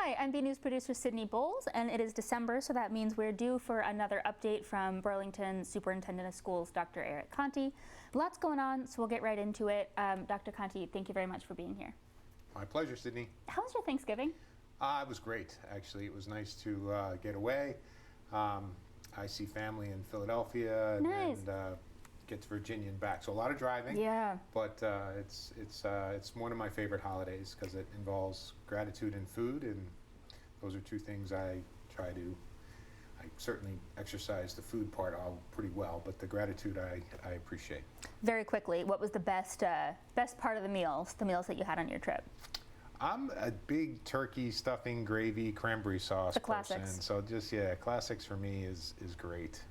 Hi, I'm B News producer Sydney Bowles, and it is December, so that means we're due for another update from Burlington Superintendent of Schools, Dr. Eric Conti. Lots going on, so we'll get right into it. Dr. Conti, thank you very much for being here. My pleasure, Sydney. How was your Thanksgiving? It was great, actually. It was nice to get away. I see family in Philadelphia Nice. and get to Virginia and back. So a lot of driving. Yeah. But it's one of my favorite holidays because it involves gratitude and food, and those are two things I try to. I certainly exercise the food part all pretty well, but the gratitude I appreciate. Very quickly, what was the best part of the meals that you had on your trip? I'm a big turkey, stuffing, gravy, cranberry sauce The person. classics. So just, classics for me is great.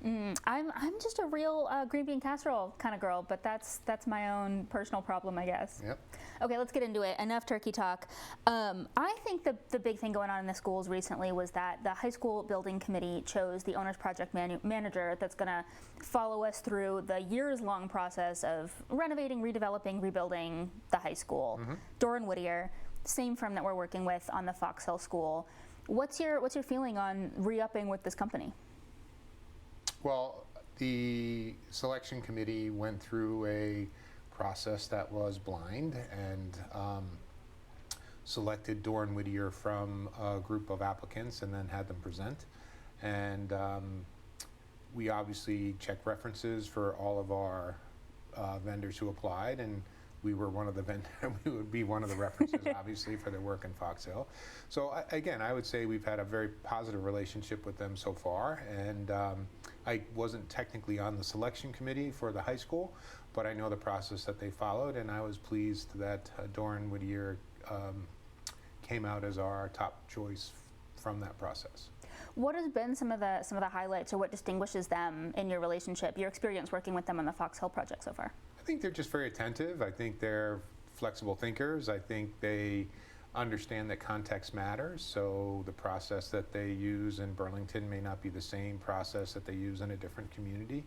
I'm just a real green bean casserole kind of girl, but that's my own personal problem, I guess. Yep. Okay, let's get into it. Enough turkey talk. I think the big thing going on in the schools recently was that the high school building committee chose the owner's project manager that's going to follow us through the years-long process of renovating, redeveloping, rebuilding the high school. Dore Whittier, same firm that we're working with on the Fox Hill School. What's your feeling on re-upping with this company? Well, the selection committee went through a process that was blind and selected Dore Whittier from a group of applicants and then had them present. And we obviously checked references for all of our vendors who applied, and we were one of the we would be one of the references, obviously, for their work in Fox Hill. So again, I would say we've had a very positive relationship with them so far. And I wasn't technically on the selection committee for the high school, but I know the process that they followed, and I was pleased that Dore Whittier came out as our top choice from that process. What has been some of the highlights, or what distinguishes them in your relationship, your experience working with them on the Fox Hill project so far? I think they're just very attentive. I think they're flexible thinkers. I think they understand that context matters. So the process that they use in Burlington may not be the same process that they use in a different community.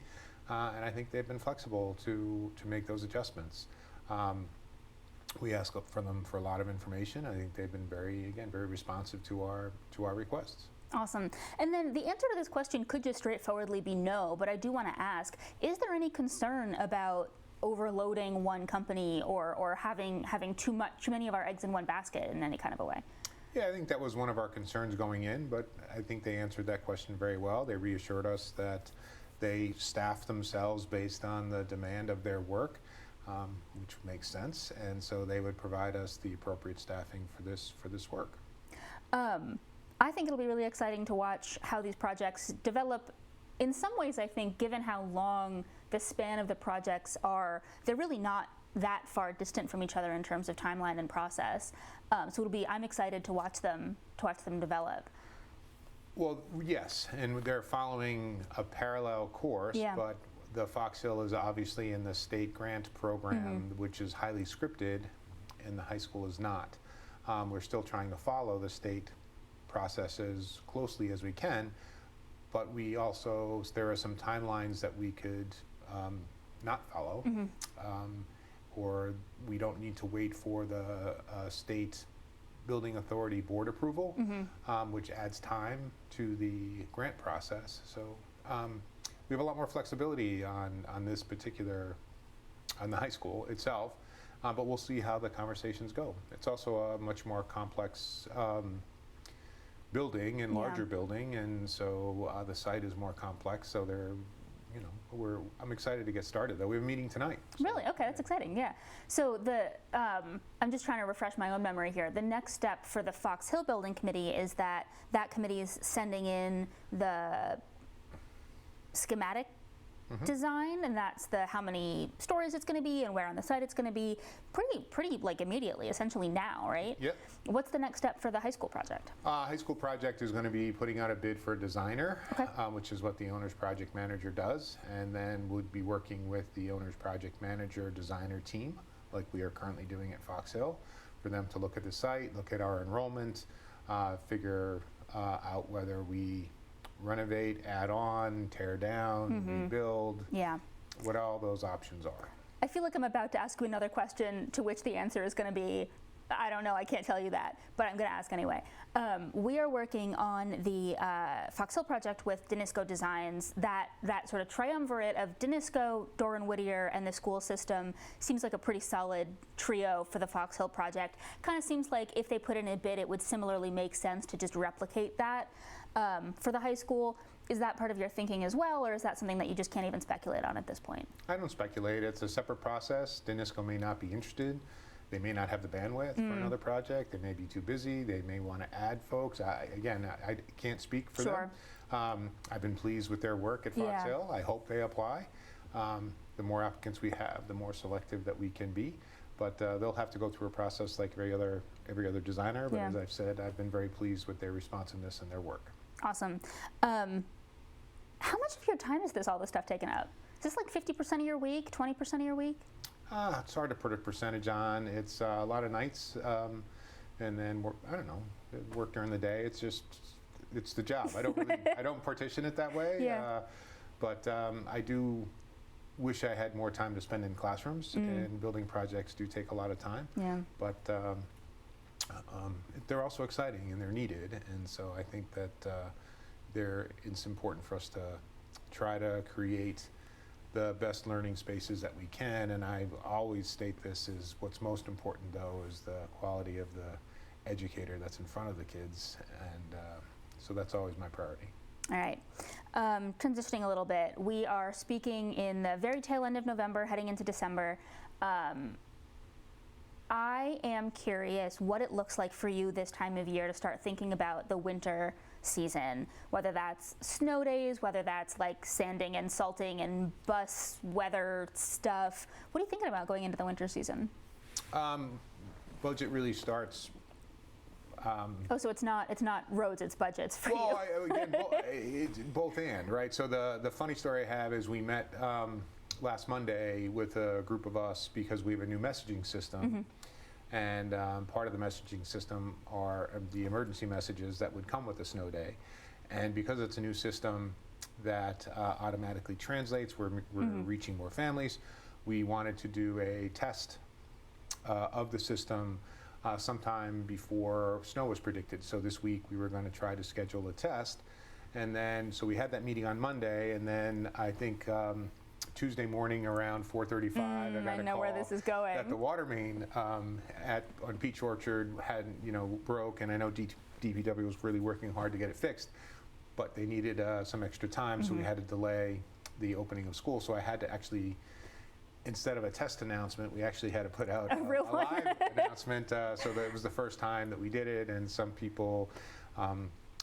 And I think they've been flexible to make those adjustments. We ask for them for a lot of information. I think they've been very responsive to our requests. Awesome. And then the answer to this question could just straightforwardly be no, but I do want to ask, is there any concern about overloading one company or having too many of our eggs in one basket in any kind of a way? Yeah, I think that was one of our concerns going in, but I think they answered that question very well. They reassured us that they staff themselves based on the demand of their work, which makes sense, and so they would provide us the appropriate staffing for this work. I think it'll be really exciting to watch how these projects develop. In some ways, I think, given how long the span of the projects are, they're really not that far distant from each other in terms of timeline and process. So I'm excited to watch them develop. Well, yes, and they're following a parallel course, but the Fox Hill is obviously in the state grant program, which is highly scripted, and the high school is not. We're still trying to follow the state process as closely as we can, but there are some timelines that we could not follow, or we don't need to wait for the state building authority board approval, which adds time to the grant process. So we have a lot more flexibility on this particular, on the high school itself, but we'll see how the conversations go. It's also a much more complex building and larger building, and so the site is more complex. So I'm excited to get started. Though we have a meeting tonight. So. Really? Okay, that's exciting. Yeah. So I'm just trying to refresh my own memory here. The next step for the Fox Hill Building Committee is that committee is sending in the schematic design, and that's how many stories it's going to be and where on the site it's going to be, pretty like immediately, essentially now, right? Yep. What's the next step for the high school project? High school project is going to be putting out a bid for a designer, which is what the owner's project manager does, and then would be working with the owner's project manager designer team, like we are currently doing at Fox Hill, for them to look at the site, look at our enrollment, figure out whether we renovate, add on, tear down, rebuild, what all those options are. I feel like I'm about to ask you another question to which the answer is going to be I don't know, I can't tell you that, but I'm going to ask anyway. We are working on the Fox Hill project with Danisco Designs. That sort of triumvirate of Danisco, Dore Whittier, and the school system seems like a pretty solid trio for the Fox Hill project. Kind of seems like if they put in a bid, it would similarly make sense to just replicate that for the high school. Is that part of your thinking as well, or is that something that you just can't even speculate on at this point? I don't speculate. It's a separate process. Danisco may not be interested. They may not have the bandwidth for another project. They may be too busy. They may want to add folks. I can't speak for them. I've been pleased with their work at Fox Hill. I hope they apply. The more applicants we have, the more selective that we can be. But they'll have to go through a process like every other designer. But as I've said, I've been very pleased with their responsiveness and their work. Awesome. How much of your time is all this stuff taken up? Is this like 50% of your week, 20% of your week? It's hard to put a percentage on. It's a lot of nights, and then I don't know, work during the day. It's the job. I don't partition it that way. But I do wish I had more time to spend in classrooms, and building projects do take a lot of time. But they're also exciting and they're needed, and so I think that it's important for us to try to create the best learning spaces that we can. And I always state this is what's most important, though, is the quality of the educator that's in front of the kids, and so that's always my priority. All right. Transitioning a little bit, we are speaking in the very tail end of November, heading into December. I am curious what it looks like for you this time of year to start thinking about the winter season, whether that's snow days, whether that's like sanding and salting and bus weather stuff. What are you thinking about going into the winter season? Budget really starts. So it's not roads, it's budgets for you. Again, it's both and, right? So the funny story I have is we met last Monday with a group of us because we have a new messaging system. And part of the messaging system are the emergency messages that would come with a snow day. And because it's a new system that automatically translates, we're reaching more families. We wanted to do a test of the system sometime before snow was predicted. So this week we were going to try to schedule a test. And then, so we had that meeting on Monday, and then I think Tuesday morning around 4:35, I got a call where this is going. That the water main on Peach Orchard had, broke, and I know DPW was really working hard to get it fixed, but they needed some extra time, so we had to delay the opening of school. So I had to actually, instead of a test announcement, we actually had to put out a live announcement. So that it was the first time that we did it, and some people.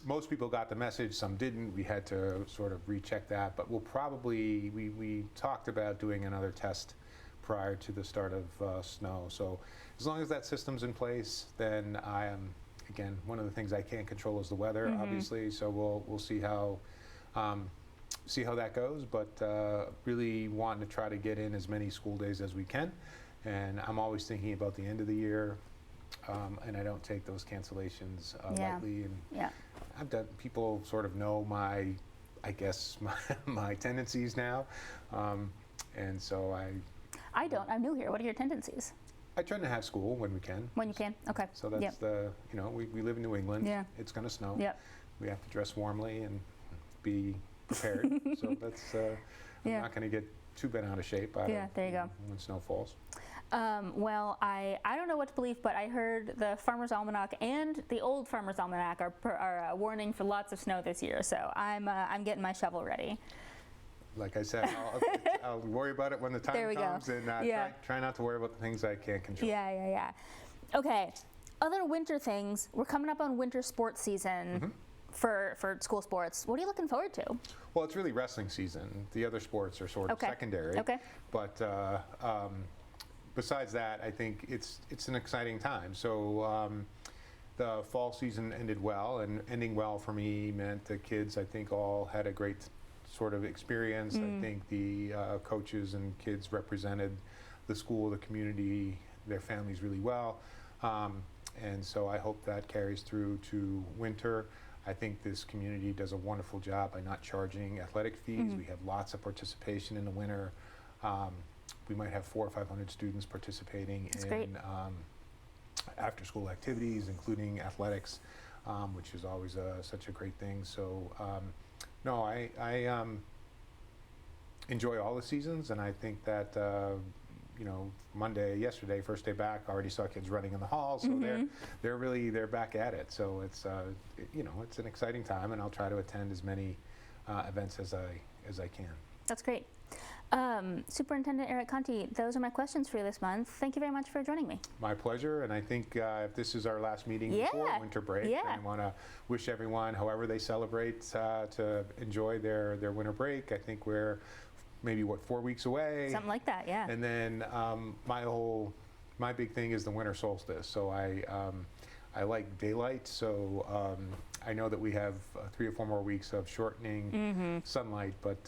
Most people got the message, some didn't. We had to sort of recheck that, but we'll probably, we talked about doing another test prior to the start of snow. So as long as that system's in place, then I am, again, one of the things I can't control is the weather, obviously, so we'll see how that goes, but really wanting to try to get in as many school days as we can. And I'm always thinking about the end of the year, and I don't take those cancellations lightly. And I've done, people sort of know my tendencies now, and so I don't. I'm new here. What are your tendencies? I try to have school when we can. When you can, okay. So that's we live in New England. Yeah. It's going to snow. Yeah. We have to dress warmly and be prepared. So that's I'm not going to get too bent out of shape. There you go. When snow falls. Well, I don't know what to believe, but I heard the Farmer's Almanac and the old Farmer's Almanac are warning for lots of snow this year. So I'm getting my shovel ready. Like I said, I'll worry about it when the time comes, and try not to worry about the things I can't control. Yeah. Okay. Other winter things. We're coming up on winter sports season. For school sports. What are you looking forward to? Well, it's really wrestling season. The other sports are sort of secondary. Okay. But besides that, I think it's an exciting time. So the fall season ended well, and ending well for me meant the kids, I think, all had a great sort of experience. I think the coaches and kids represented the school, the community, their families really well. And so I hope that carries through to winter. I think this community does a wonderful job by not charging athletic fees. We have lots of participation in the winter. We might have 400 or 500 students participating after-school activities, including athletics, which is always such a great thing. So, no, I enjoy all the seasons, and I think that yesterday, first day back, I already saw kids running in the hall, so they're back at it. So it's it's an exciting time, and I'll try to attend as many events as I can. That's great. Superintendent Eric Conti, those are my questions for you this month. Thank you very much for joining me. My pleasure, and I think if this is our last meeting before winter break, I want to wish everyone, however they celebrate, to enjoy their winter break. I think we're maybe 4 weeks away. Something like that, yeah. And then my big thing is the winter solstice. So I like daylight, so I know that we have 3 or 4 more weeks of shortening sunlight, but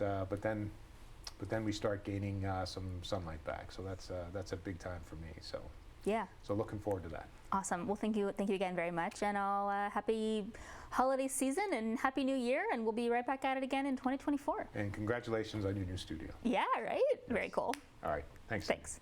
then we start gaining some sunlight back. So that's a big time for me. So yeah. So looking forward to that. Awesome. Well, thank you again very much, and all happy holiday season and happy new year, and we'll be right back at it again in 2024. And congratulations on your new studio. Yeah, right? Yes. Very cool. All right. Thanks. Thanks.